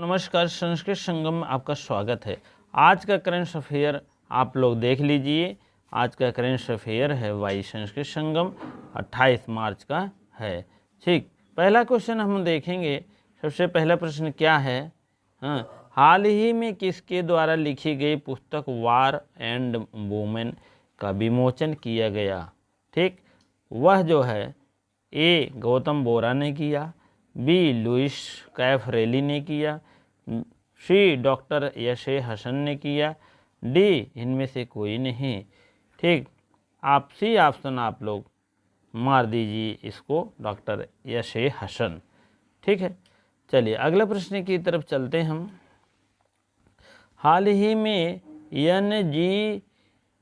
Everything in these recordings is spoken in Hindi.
नमस्कार, संस्कृत संगम में आपका स्वागत है। आज का करंट अफेयर आप लोग देख लीजिए। आज का करंट अफेयर है वाई संस्कृत संगम 28 मार्च का है। ठीक, पहला क्वेश्चन हम देखेंगे। सबसे पहला प्रश्न क्या है? हाल ही में किसके द्वारा लिखी गई पुस्तक वार एंड वुमेन का विमोचन किया गया? ठीक, वह जो है ए गौतम बोरा ने किया, बी लुइस कैफरेली ने किया, सी डॉक्टर यशे हसन ने किया, डी इनमें से कोई नहीं। ठीक, आप सी ऑप्शन आप लोग मार दीजिए इसको, डॉक्टर यशे हसन। ठीक है, चलिए अगले प्रश्न की तरफ चलते हम। हाल ही में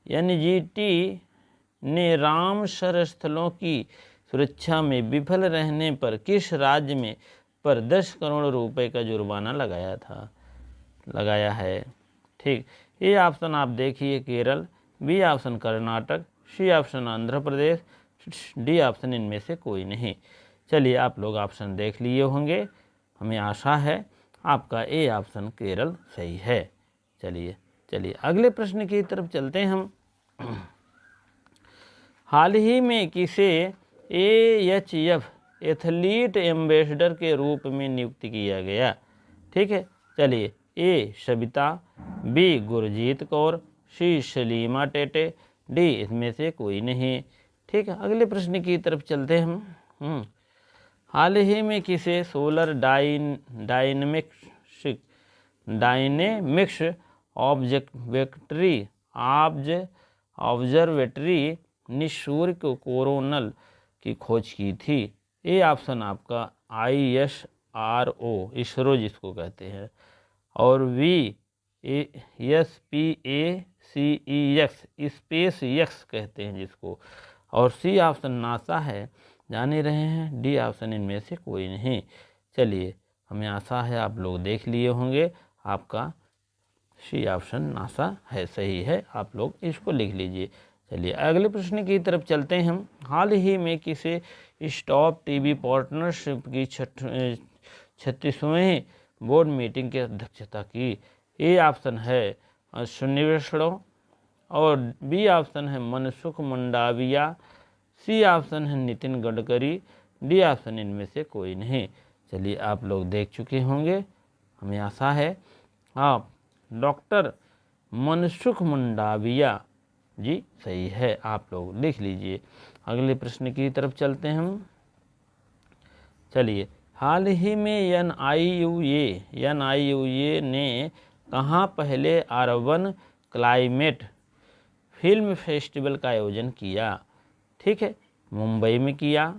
एनजीटी ने रामसर स्थलों की सुरक्षा में विफल रहने पर किस राज्य में पर 10 करोड़ रुपए का जुर्माना लगाया है? ठीक, ए ऑप्शन आप देखिए Kerala, B option Karnataka, C option Andhra Pradesh, D option इनमें से कोई नहीं। चलिए आप लोग ऑप्शन देख लिए होंगे, हमें आशा है आपका ए ऑप्शन केरल सही है। चलिए अगले प्रश्न की तरफ चलते हैं हम। हाल ही में किसे AHF एथलीट एम्बेसडर के रूप में नियुक्त किया गया? ठीक है, चलिए ए सविता, बी गुरजीत कौर, सी सलीमा टेटे, डी इसमें से कोई नहीं। ठीक है, अगले प्रश्न की तरफ चलते हैं हम। हाल ही में किसे सोलर डायनेमिक्स ऑब्जर्वेटरी निशुल्क कोरोनल की खोज की थी? ए ऑप्शन आपका ISRO, इसरो जिसको कहते हैं, और बी SPACEX, स्पेस एक्स कहते हैं जिसको, और सी ऑप्शन नासा है, जान ही रहे हैं। डी ऑप्शन इनमें से कोई नहीं। चलिए हमें आशा है आप लोग देख लिए होंगे, आपका सी ऑप्शन नासा है, सही है। आप लोग इसको लिख लीजिए। चलिए अगले प्रश्न की तरफ चलते हैं हम। हाल ही में किसे स्टॉप टीबी पार्टनरशिप की 36वीं बोर्ड मीटिंग की अध्यक्षता की? ए ऑप्शन है सुनिवेशड़ो, और बी ऑप्शन है मनसुख मंडाविया, सी ऑप्शन है नितिन गडकरी, डी ऑप्शन इनमें से कोई नहीं। चलिए आप लोग देख चुके होंगे, हमें आशा है आप डॉक्टर मनसुख मंडाविया जी सही है, आप लोग लिख लीजिए। अगले प्रश्न की तरफ चलते हैं हम। चलिए, हाल ही में NIUA ने कहाँ पहले अर्बन क्लाइमेट फिल्म फेस्टिवल का आयोजन किया? ठीक है, मुंबई में किया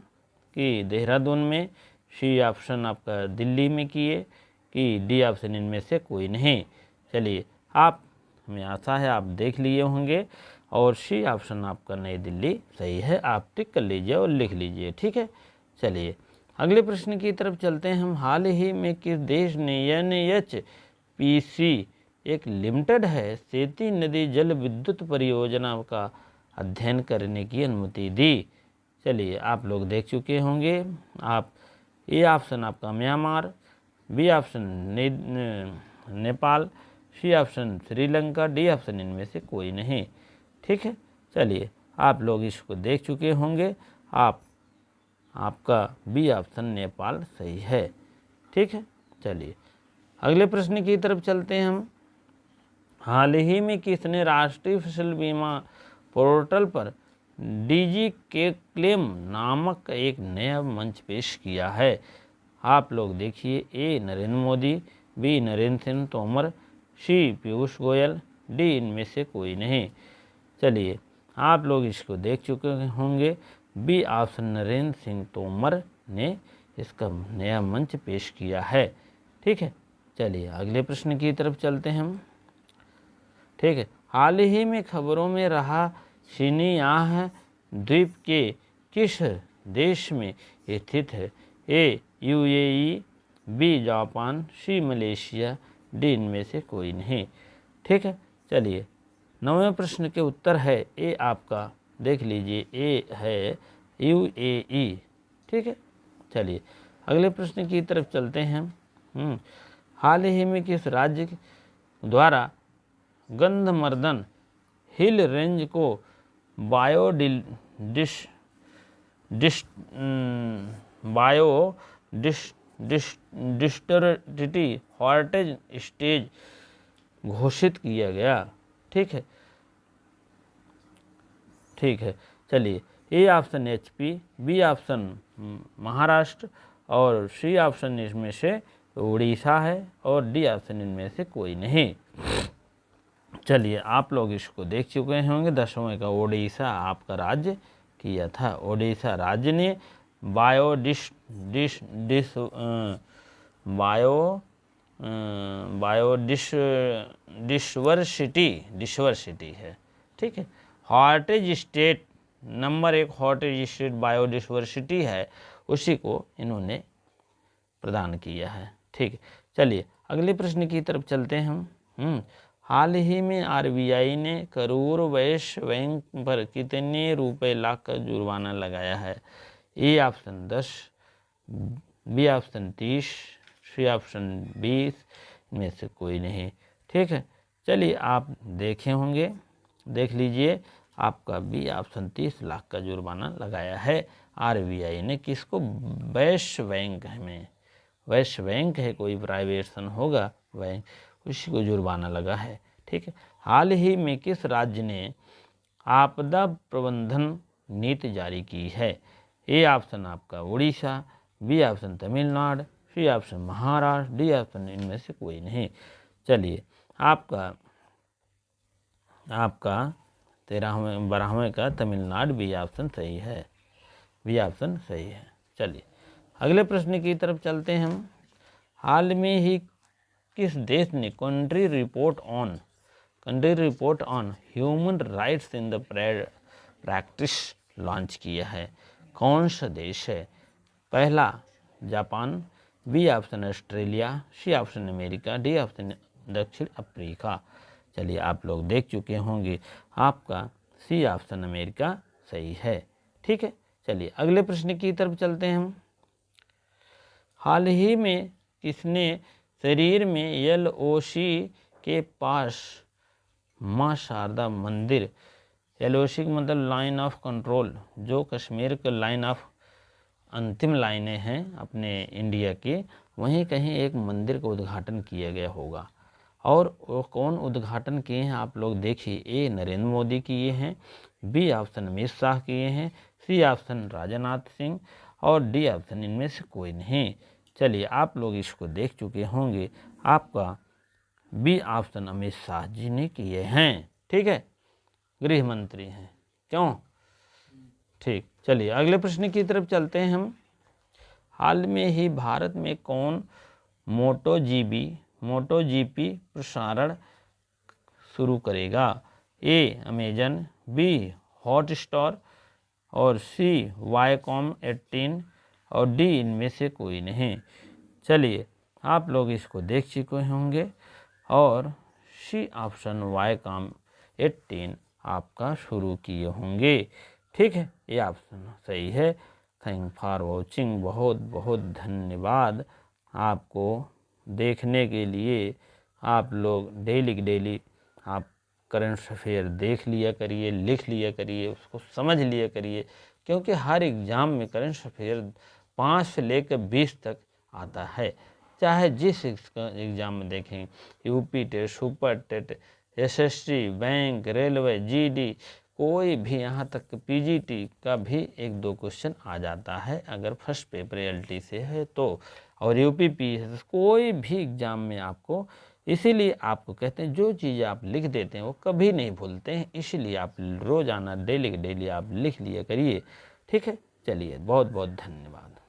कि देहरादून में, सी ऑप्शन आपका दिल्ली में किए कि डी ऑप्शन इनमें से कोई नहीं। चलिए आप, हमें आशा है आप देख लिए होंगे, और सी ऑप्शन आपका नई दिल्ली सही है। आप टिक कर लीजिए और लिख लीजिए। ठीक है, चलिए अगले प्रश्न की तरफ चलते हैं हम। हाल ही में किस देश ने NHPC एक लिमिटेड है सेती नदी जल विद्युत परियोजना का अध्ययन करने की अनुमति दी? चलिए आप लोग देख चुके होंगे। आप ए ऑप्शन आपका Myanmar, B option Nepal, C option Sri Lanka, D option इनमें से कोई नहीं। ठीक है, चलिए आप लोग इसको देख चुके होंगे, आपका बी ऑप्शन नेपाल सही है। ठीक है, चलिए अगले प्रश्न की तरफ चलते हैं हम। हाल ही में किसने राष्ट्रीय फसल बीमा पोर्टल पर DG के क्लेम नामक एक नया मंच पेश किया है? आप लोग देखिए, ए नरेंद्र मोदी, बी नरेंद्र सिंह तोमर, सी पीयूष गोयल, डी इनमें से कोई नहीं। चलिए आप लोग इसको देख चुके होंगे, बी ऑप्शन नरेंद्र सिंह तोमर ने इसका नया मंच पेश किया है। ठीक है, चलिए अगले प्रश्न की तरफ चलते हैं हम। ठीक है, हाल ही में खबरों में रहा शिनियाह द्वीप के किस देश में स्थित है? ए UAE, बी जापान, सी मलेशिया, डी इनमें से कोई नहीं। ठीक है, चलिए 9वें प्रश्न के उत्तर है ए, आपका देख लीजिए, ए है UAE। ठीक है, चलिए अगले प्रश्न की तरफ चलते हैं। हाल ही में किस राज्य द्वारा गंधमर्दन हिल रेंज को बायोडिवर्सिटी हेरिटेज स्टेज घोषित किया गया? ठीक है, ठीक है। चलिए, A option HP, B option Maharashtra और सी ऑप्शन इसमें से उड़ीसा है और डी ऑप्शन इनमें से कोई नहीं। चलिए, आप लोग इसको देख चुके होंगे, 10वें का उड़ीसा आपका राज्य किया था। उड़ीसा राज्य ने बायोडिवर्सिटी है, ठीक है। Heritage state number 1 heritage state biodiversity है, उसी को इन्होंने प्रदान किया है, ठीक है। चलिए, अगले प्रश्न की तरफ चलते हैं हम। हाल ही में RBI ने करूर वैश्य बैंक पर कितने रुपए लाख का जुर्माना लगाया है? A option 10, B option 30, C option 20, इनमें से कोई नहीं, ठीक है। चलिए, आप देखे होंगे, देख लीजिए, आपका बी ऑप्शन 30 लाख का जुर्माना लगाया है RBI ने। किसको? वैश्य बैंक में। वैश्य बैंक है, कोई प्राइवेशन होगा बैंक, उसी को जुर्माना लगा है, ठीक है। हाल ही में किस राज्य ने आपदा प्रबंधन नीति जारी की है? ए ऑप्शन आपका Orissa, B option Tamil Nadu, C option Maharashtra, D option इनमें से कोई नहीं। चलिए, आपका 12वें का तमिलनाडु, बी ऑप्शन सही है, बी ऑप्शन सही है। चलिए, अगले प्रश्न की तरफ चलते हैं हम। हाल में ही किस देश ने country report on human rights in the practice launch किया है? कौन सा देश है? पहला Japan, B option Australia, C option America, D option दक्षिण अफ्रीका। चलिए, आप लोग देख चुके होंगे, आपका सी ऑप्शन अमेरिका सही है, ठीक है। चलिए, अगले प्रश्न की तरफ चलते हैं हम। हाल ही में किसने शरीर में LOC के पास माँ शारदा मंदिर, LOC का मतलब लाइन ऑफ कंट्रोल, जो कश्मीर के लाइन ऑफ अंतिम लाइनें हैं अपने इंडिया की, वहीं कहीं एक मंदिर का उद्घाटन किया गया होगा। और वो कौन उद्घाटन किए हैं आप लोग देखिए। ए नरेंद्र मोदी किए हैं, बी ऑप्शन अमित शाह किए हैं, सी ऑप्शन राजनाथ सिंह और डी ऑप्शन इनमें से कोई नहीं। चलिए, आप लोग इसको देख चुके होंगे, आपका बी ऑप्शन अमित शाह जी ने किए हैं, ठीक है, गृह मंत्री हैं। क्यों? ठीक। चलिए, अगले प्रश्न की तरफ चलते हैं हम। हाल में ही भारत में कौन MotoGP प्रसारण शुरू करेगा? ए अमेजन, बी हॉटस्टार और सी वाईकॉम 18 और डी इनमें से कोई नहीं। चलिए, आप लोग इसको देख चुके होंगे और सी ऑप्शन वाईकॉम 18 आपका शुरू किए होंगे, ठीक है, ये ऑप्शन सही है। थैंक फॉर वॉचिंग, बहुत बहुत धन्यवाद आपको देखने के लिए। आप लोग डेली आप करंट अफेयर देख लिया करिए, लिख लिया करिए, उसको समझ लिया करिए, क्योंकि हर एग्ज़ाम में करंट अफेयर 5 से लेकर 20 तक आता है। चाहे जिस एग्ज़ाम में देखें, UP TET, super TET, SST, bank, railway, GD, कोई भी, यहाँ तक PGT का भी 1-2 क्वेश्चन आ जाता है अगर फर्स्ट पेपर LT से है तो, और UPPS कोई भी एग्ज़ाम में आपको, इसीलिए आपको कहते हैं जो चीज़ें आप लिख देते हैं वो कभी नहीं भूलते हैं, इसीलिए आप रोज़ाना डेली आप लिख लिया करिए, ठीक है। चलिए, बहुत बहुत धन्यवाद।